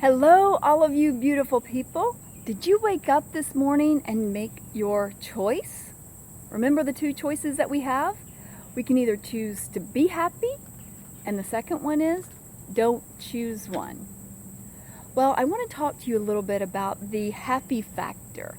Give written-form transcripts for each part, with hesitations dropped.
Hello, all of you beautiful people. Did you wake up this morning and make your choice? Remember the two choices that we have? We can either choose to be happy, and the second one is don't choose one. Well, I want to talk to you a little bit about the happy factor.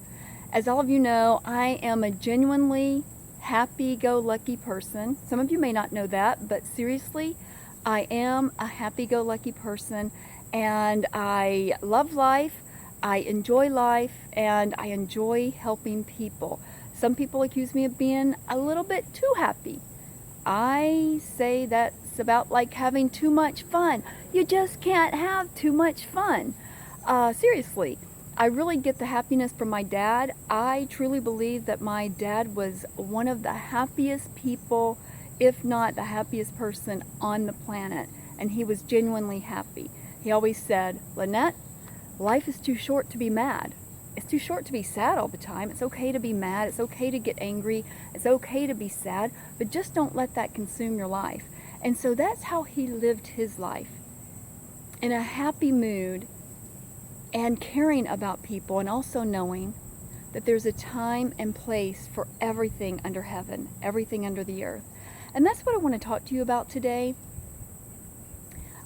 As all of you know, I am a genuinely happy-go-lucky person. Some of you may not know that, but seriously, I am a happy-go-lucky person, and I love life, I enjoy life, and I enjoy helping people. Some people accuse me of being a little bit too happy. I say that's about like having too much fun. You just can't have too much fun. Seriously, I really get the happiness from my dad. I truly believe that my dad was one of the happiest people, if not the happiest person on the planet, and he was genuinely happy. He always said, "Lynette, life is too short to be mad. It's too short to be sad all the time. It's okay to be mad. It's okay to get angry. It's okay to be sad, but just don't let that consume your life." And so that's how he lived his life, in a happy mood and caring about people, and also knowing that there's a time and place for everything under heaven, everything under the earth. And that's what I want to talk to you about today.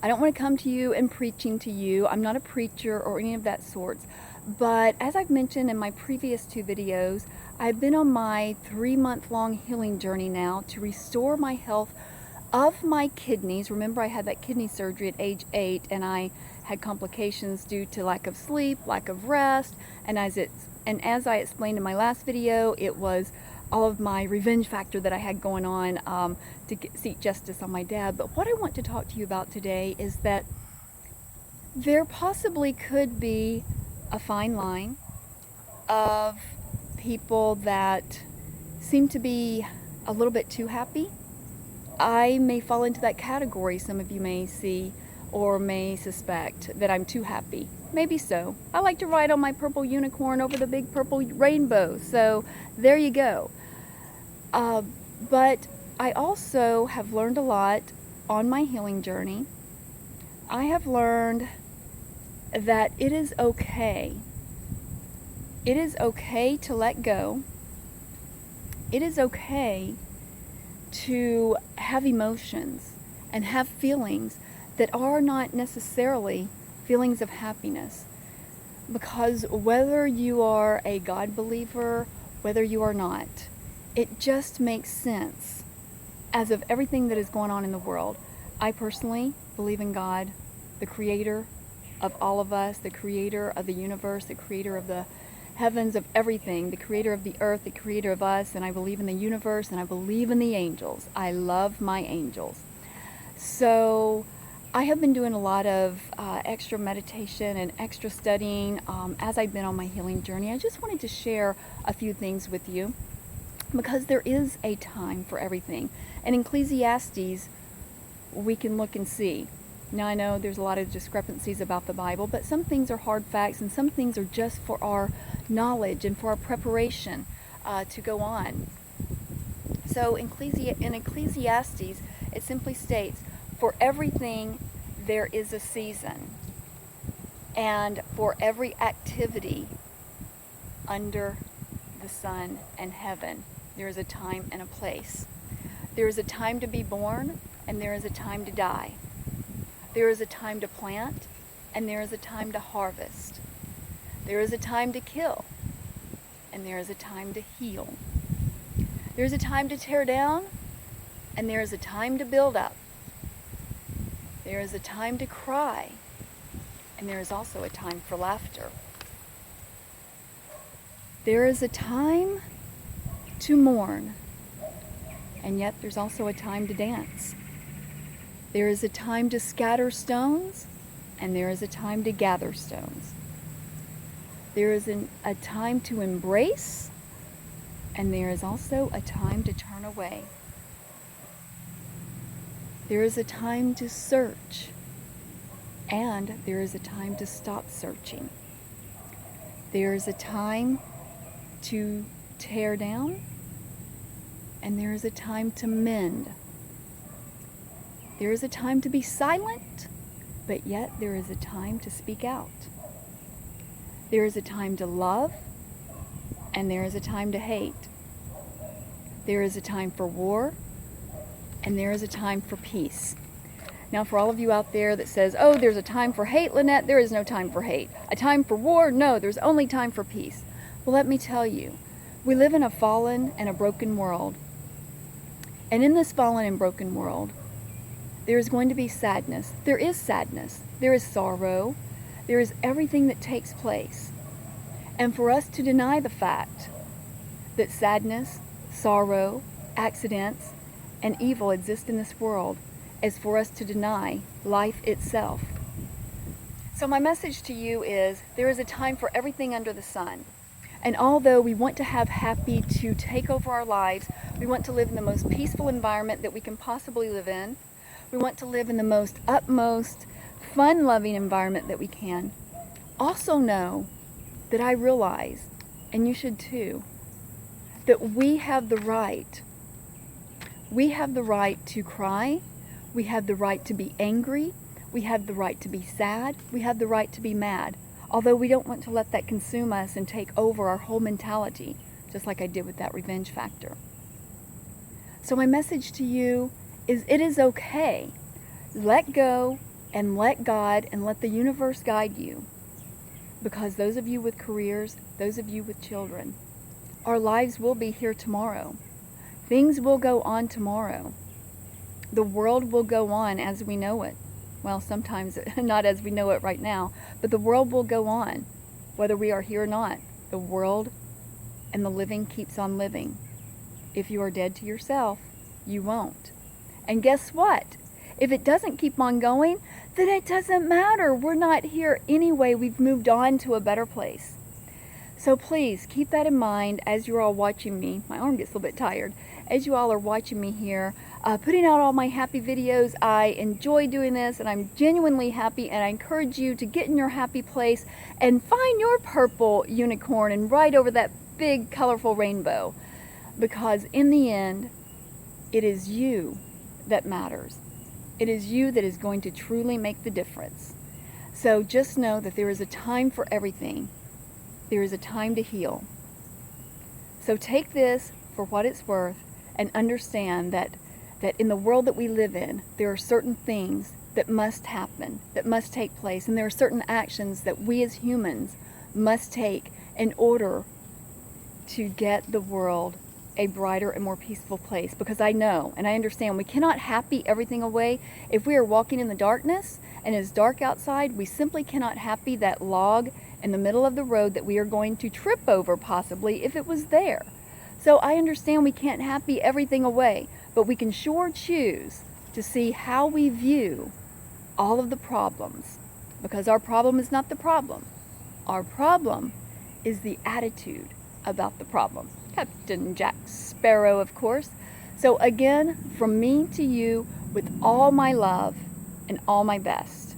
I don't want to come to you and preaching to you. I'm not a preacher or any of that sorts. But as I've mentioned in my previous two videos, I've been on my 3-month-long healing journey now to restore my health of my kidneys. Remember, I had that kidney surgery at age 8, and I had complications due to lack of sleep, lack of rest, and as I explained in my last video, it was all of my revenge factor that I had going on to seek justice on my dad. But what I want to talk to you about today is that there possibly could be a fine line of people that seem to be a little bit too happy. I may fall into that category. Some of you may see or may suspect that I'm too happy. Maybe so. I like to ride on my purple unicorn over the big purple rainbow. So there you go. But I also have learned a lot on my healing journey. I have learned that it is okay. It is okay to let go. It is okay to have emotions and have feelings that are not necessarily feelings of happiness. Because whether you are a God believer, whether you are not, it just makes sense as of everything that is going on in the world. I personally believe in God, the creator of all of us, the creator of the universe, the creator of the heavens, of everything, the creator of the earth, the creator of us, and I believe in the universe, and I believe in the angels. I love my angels. So I have been doing a lot of extra meditation and extra studying as I've been on my healing journey. I just wanted to share a few things with you because there is a time for everything. And in Ecclesiastes, we can look and see. Now, I know there's a lot of discrepancies about the Bible, but some things are hard facts and some things are just for our knowledge and for our preparation to go on. So in Ecclesiastes, it simply states, "For everything there is a season, and for every activity under the sun and heaven, there is a time and a place. There is a time to be born, and there is a time to die. There is a time to plant, and there is a time to harvest. There is a time to kill, and there is a time to heal. There is a time to tear down, and there is a time to build up. There is a time to cry, and there is also a time for laughter. There is a time to mourn, and yet there's also a time to dance. There is a time to scatter stones, and there is a time to gather stones. There is a time to embrace, and there is also a time to turn away. There is a time to search, and there is a time to stop searching. There is a time to tear down, and there is a time to mend. There is a time to be silent, but yet there is a time to speak out. There is a time to love, and there is a time to hate. There is a time for war, and there is a time for peace. Now, for all of you out there that says, oh, there's a time for hate, Lynette, there is no time for hate. A time for war? No, there's only time for peace. Well, let me tell you, we live in a fallen and a broken world. And in this fallen and broken world, there is going to be sadness. There is sadness. There is sorrow. There is everything that takes place. And for us to deny the fact that sadness, sorrow, accidents, and evil exist in this world is for us to deny life itself. So my message to you is, there is a time for everything under the sun. And although we want to have happy to take over our lives, we want to live in the most peaceful environment that we can possibly live in. We want to live in the most utmost fun-loving environment that we can. Also know that I realize, and you should too, that we have the right. We have the right to cry. We have the right to be angry. We have the right to be sad. We have the right to be mad. Although we don't want to let that consume us and take over our whole mentality, just like I did with that revenge factor. So my message to you is, it is okay. Let go and let God and let the universe guide you. Because those of you with careers, those of you with children, our lives will be here tomorrow. Things will go on tomorrow. The world will go on as we know it. Well, sometimes not as we know it right now, but the world will go on, whether we are here or not. The world and the living keeps on living. If you are dead to yourself, you won't. And guess what? If it doesn't keep on going, then it doesn't matter. We're not here anyway. We've moved on to a better place. So please keep that in mind as you're all watching me. My arm gets a little bit tired. As you all are watching me here, putting out all my happy videos. I enjoy doing this, and I'm genuinely happy, and I encourage you to get in your happy place and find your purple unicorn and ride over that big colorful rainbow. Because in the end, it is you that matters. It is you that is going to truly make the difference. So just know that there is a time for everything. There is a time to heal. So take this for what it's worth and understand that in the world that we live in, there are certain things that must happen, that must take place, and there are certain actions that we as humans must take in order to get the world a brighter and more peaceful place. Because I know and I understand we cannot happy everything away. If we are walking in the darkness and it's dark outside, we simply cannot happy that log in the middle of the road that we are going to trip over possibly if it was there. So I understand we can't happy everything away, but we can sure choose to see how we view all of the problems. Because our problem is not the problem. Our problem is the attitude about the problem. Captain Jack Sparrow, of course. So again, from me to you, with all my love and all my best,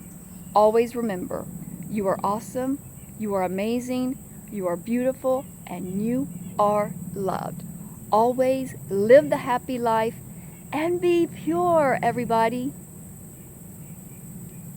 always remember, you are awesome, you are amazing, you are beautiful, and you are loved. Always live the happy life and be pure, everybody.